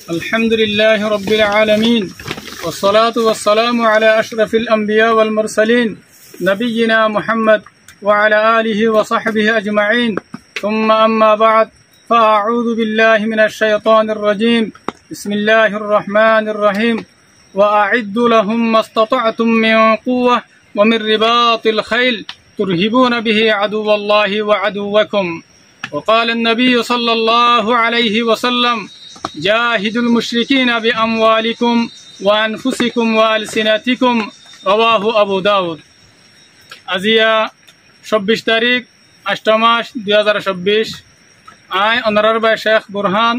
الحمد لله رب العالمين والصلاة والسلام على أشرف الأنبياء والمرسلين نبينا محمد وعلى آله وصحبه أجمعين ثم أما بعد فأعوذ بالله من الشيطان الرجيم بسم الله الرحمن الرحيم وأعدوا لهم ما استطعتم من قوة ومن رباط الخيل ترهبون به عدو الله وعدوكم وقال النبي صلى الله عليه وسلم جاهدوا المشركين بأموالكم وأنفسكم وألسنتكم رواه أبو داود আজিয়া 26 তারিখ 8 মাস 2026 I অনারার by Sheikh Burhan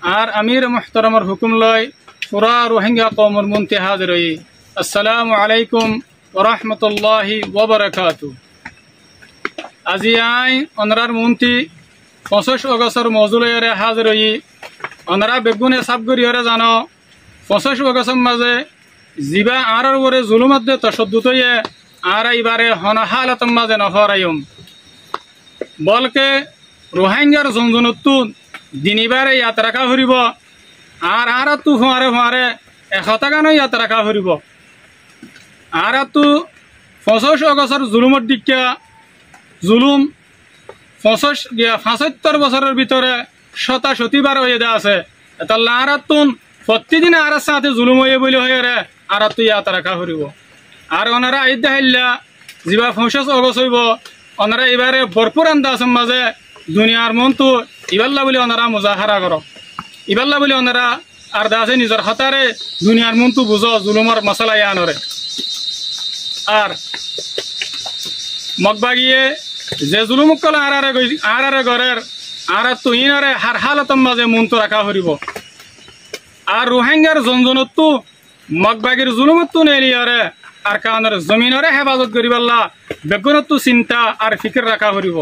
আর আমির মুহতারামর হুকুম লয় পুরা রোহিঙ্গা কওমর মুনতে হাজির হই আসসালামু আলাইকুম ওয়া রাহমাতুল্লাহি ওয়া বারাকাতুহু আজিয়া আই অনারার মুনতি 25 অগস্টর মজুলয়রে হাজির হই অনারা বেগুনে সাবগরিয়রে জানো 25 অগস্টর মাঝে জিবা আরর ওরে জুলুমাত দে তশদ্দুদ হয়ে আর এবারে হনহালতম মাঝে নফরাইম বলকে রোহিঙ্গার জনজনতু দিনিবারে ইয়াত্রাকা হরিব আর আরতু ফুয়ারে ফুয়ারে 100 টাকা নয় ইয়াত্রাকা হরিব আরতু 25 অগস্টর জুলুমত দিকা জুলুম 75 বছরের ভিতরে 77 বার হয়ে দা আছে তাহলে আরতুন প্রতিদিন আর সাথে জুলুম হয়ে বলি হয়ে রে আরতু ইয়াত্রাকা হরিব আর ওনারা আইদা হাইল্লা জিবা 25 অগস্ট হইব ওনারা এবারে ভরপুর আন্দাজ মাঝে দুনিয়ার মনতো ইবাল্লা বলে ওনারা মুজাহারা করো ইবাল্লা বলে ওনারা আর দাসে নিজের হাতারে দুনিয়ার মনতো বুঝো জুলুমর মশলা আনরে আর মগবাগিয়ে যে জুলুম কলা আরারে গরের আর তো ইনারে হার হালতম মাঝে মনতো রাখা হরিব আর রোহিঙ্গার জনজনতো মগবাগির জুলুমতো নেলিয়ারে আর কানের জমিনরে হেফাজত করিবাল্লা বেগুনতো চিন্তা আর ফিকির রাখা হরিব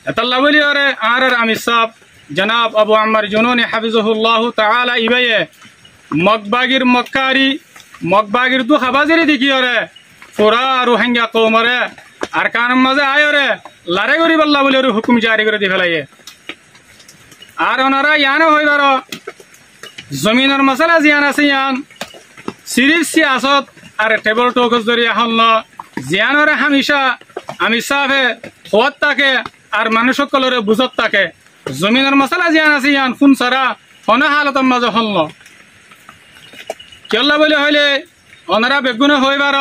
এতাল্লা বলি আরে আর আমির সাহেব জনাব আবু আম্মার জুনুনি হাফিজহুল্লাহ তাআলা ইবায়ে মগবাগির মক্কারি মগবাগির দু খাবাজিরি দেখি আরে পুরা রোহিঙ্গা কওমরে আর কানের মাঝে আয়রে লারে করিবাল্লা বলি আর হুকুম জারি করে দি ফেলাইয়ে আর ওনারা ইয়ানো হইবার জমিনের মশলা জিয়ান আছে ইয়ান সিরিজ সিয়াসত আর টেবল টকস জরিয়া হল জিয়ানরে হামেশা আমি সাফে হওয়াত থাকে আর মানুষ সকলরে বুঝত থাকে জমিনের মশলা জিয়ান আছে ইয়ান ফোন সারা হনে হালতর মাঝে হল কেল্লা বলে হইলে ওনারা বেগুনে হইবার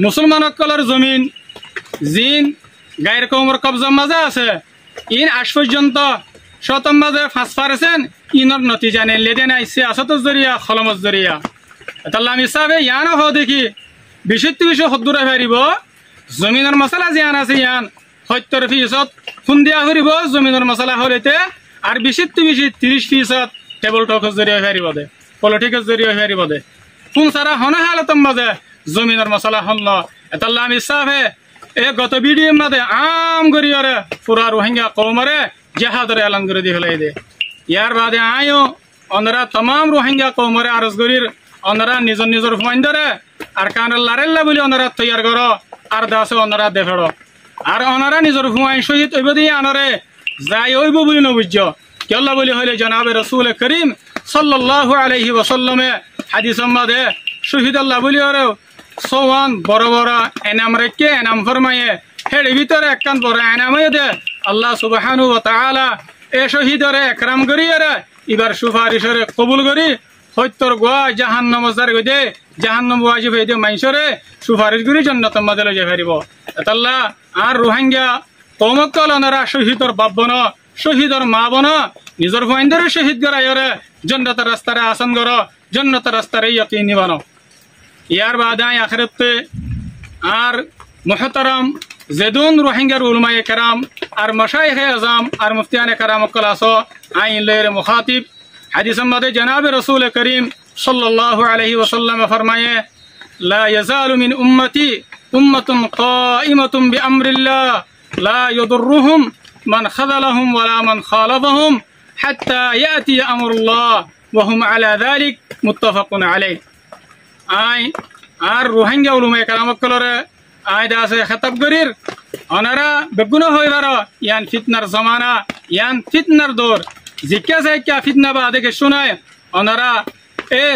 মুসলমান সকলের জমিন জিন গায়ের কৌমর কবজার মাঝে আছে ইন আজ পর্যন্ত শতম মাঝে 5% ইনর নতিজা নেই লেদে নাই সিয়াসতর জরিয়া খলমত জরিয়া তাহলে আমি সাবে ইয়ানো হো দেখি বিশুদ্ধ বিষয় সদ্দুরে ফেরিব জমিনের মশলা জিয়ান আছে ইয়ান 70% ফোন দিয়া ফেরিব জমিনের মশলা হরিতে আর বিশুদ্ধ বিষয় 30% টেবল টকস জরিয়া ফেরিব দে পলিটিক্স জরিয়া ফেরিব দে ফোন সারা হনে হালতম মাঝে জমিনের মশলা হল তাহলে আমি সাবে এ গত ভিডিও মাঝে আম গরিয়রে পুরা রোহিঙ্গা কওমরে জিহাদরে এলান করে দি ফেলাই দে ইয়ার বাদে আয়ো ওনারা तमाम রোহিঙ্গা কওমরে আরজ গরির ওনারা নিজর নিজর ফুয়াইন্দরে আর কানের লারেল্লা বলি ওনারা তৈয়ার করো আর দাসে ওনারা দেখড়ো আর ওনারা নিজর ফুয়াই শহীদ হইব দিয়ে আনরে যাই হইব বলি নবুজ্জ কেল্লা বলি হইলে জনাবে রাসূল করিম সাল্লাল্লাহু আলাইহি ওয়াসাল্লামে হাদিস মাদে শহীদ আল্লাহ বলি ওরে সোয়ান বড় বড় এনাম রেখে এনাম ফরমায়ে হের ভিতরে একখান বড় এনামে দে আল্লাহ সুবহানাহু ওয়া তাআলা এ শহীদরে একরাম করিয়ারে এবার সুপারিশরে কবুল করি হত্যর গোয়া জাহান্নাম জার গদে জাহান্নাম ওয়াজিব হইদে মাইসরে সুপারিশ করি জান্নাত মাঝে লয়ে ফেরিব আল্লাহ আর রোহিঙ্গা কওমকল ওনারা শহীদর বাপবন শহীদর মা বন নিজর ফাইন্দরে শহীদ গরায়রে জান্নাতের রাস্তারে আসান গর জান্নাতের রাস্তারে ইয়াকিনি বানো ইয়ার বাদায় আখিরাতে আর মুহতারাম জেদুন রোহিঙ্গার উলামায়ে কেরাম আর মাশায়েখে আযম আর মুফতিয়ানে কেরাম কলাসো আইন লের মুখাতিব حديث ماذا جناب رسول كريم صلى الله عليه وسلم فرمائے لا يزال من أمتي أمة قائمة بأمر الله لا يضرهم من خذلهم ولا من خالفهم حتى يأتي أمر الله وهم على ذلك متفق عليه آي আর রোহিঙ্গা উলামায়ে কেরাম কলরে আই দাসে খেতাব করির ওনারা বেগুনা হইবার ইয়ান ফিতনার জামানা ইয়ান ফিতনার দৌর জিজ্ঞাসা क्या फितना बादे के सुनाए ওনারা এ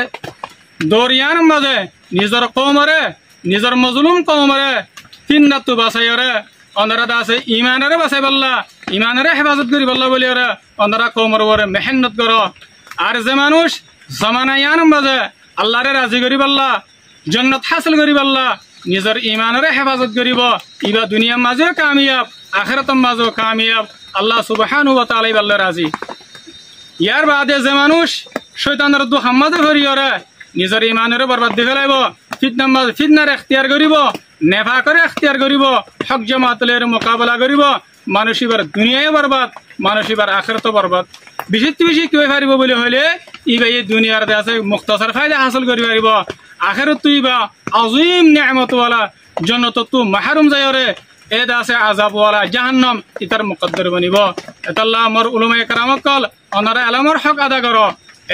দরিয়ার মাঝে নিজের কৌমরে নিজের মজলুম কৌমরে ফিন্নাতু বাসাইরে ওনারা আছে ইমানের বাসাই বললা ইমানের হেফাজত করি বললা বলি ওরা ওনারা কৌমর ওরে মেহনত করো আর যে মানুষ জমানায়ান মাঝে আল্লাহরে রাজি করি বললা জন্নত হাসিল করি বললা নিজের ইমানের হেফাজত করিব ইবা দুনিয়ার মাঝেও কামিয়াব আখিরাতের মাঝেও কামিয়াব আল্লাহ সুবহানাহু ওয়া তাআলা বললা রাজি ইয়ার বাদে যে মানুষ শয়তানের দুহাম্মাদে ভরিয়রে নিজের ইমানের বরবাদ দি ফেলাইব ফিতনার এখতিয়ার করিব নেফাকের এখতিয়ার করিব হক জামাতের মোকাবেলা করিব মানুষ এবার দুনিয়ায় বরবাদ মানুষ এবার আখিরাতও বরবাদ বেশি কি পারিব বলে হলে ইবা এই দুনিয়ার আছে মুখতাসার ফায়দা হাসিল করি পারিব আখিরাত ইবা আজিম নিয়ামতওয়ালা জান্নাত তো মাহরুম যায়রে এদ আছে আযাবওয়ালা জাহান্নাম ইতার মুকদ্দর বনিব আল্লাহ আমার উলামায়ে কেরামক কল ওনারা এলমের হক আদা করো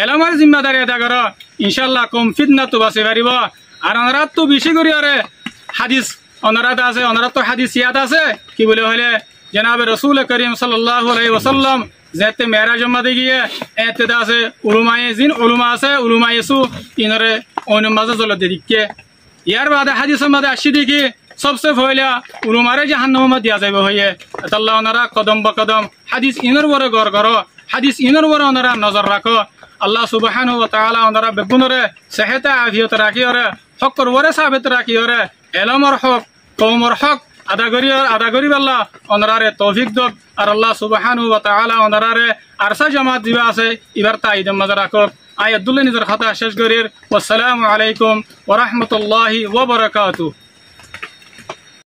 এলমের জিম্মাদারি আদা করো ইনশাআল্লাহ কম ফিতনা তো বাঁচে পারিব আর ওনারা তো বেশি করি আরে হাদিস ওনারা আছে ওনারা তো হাদিস ইয়াদ আছে কি বলে হলে জনাবে রাসূল করিম সাল্লাল্লাহু আলাইহি ওয়াসাল্লাম যেতে মেরাজ মধ্যে গিয়ে এতে আছে উলুমায়ে জিন উলুমা আছে উলুমায়ে সু ইনরে অনুমাজে জল দিকে ইয়ার বাদে হাদিসের মধ্যে আসি দেখি सबसे पहले उलुमारे जहन्नम में दिया जाए भैया अल्लाह ओनारा कदम बकदम हादिस इनर वर गौर करो हादिस इनर वर ओनारा नजर रखो अल्लाह सुब्हानहु व तआला ओनारा बेगुनरे सेहत आफियत राखी और हकर वरे साबित राखी और एलमर हक कौमर हक আদা করি আল্লাহ ওনারে তৌফিক দক আর আল্লাহ সুবহানাহু ওয়া তাআলা ওনারে আরসা জামাত দিবা আছে এবার তাইদ মাঝে রাখো আয়াতুল্লাহ নিজের খাতা শেষ করির ওয়াসসালামু আলাইকুম ওয়া রাহমাতুল্লাহি ওয়া বারাকাতুহু।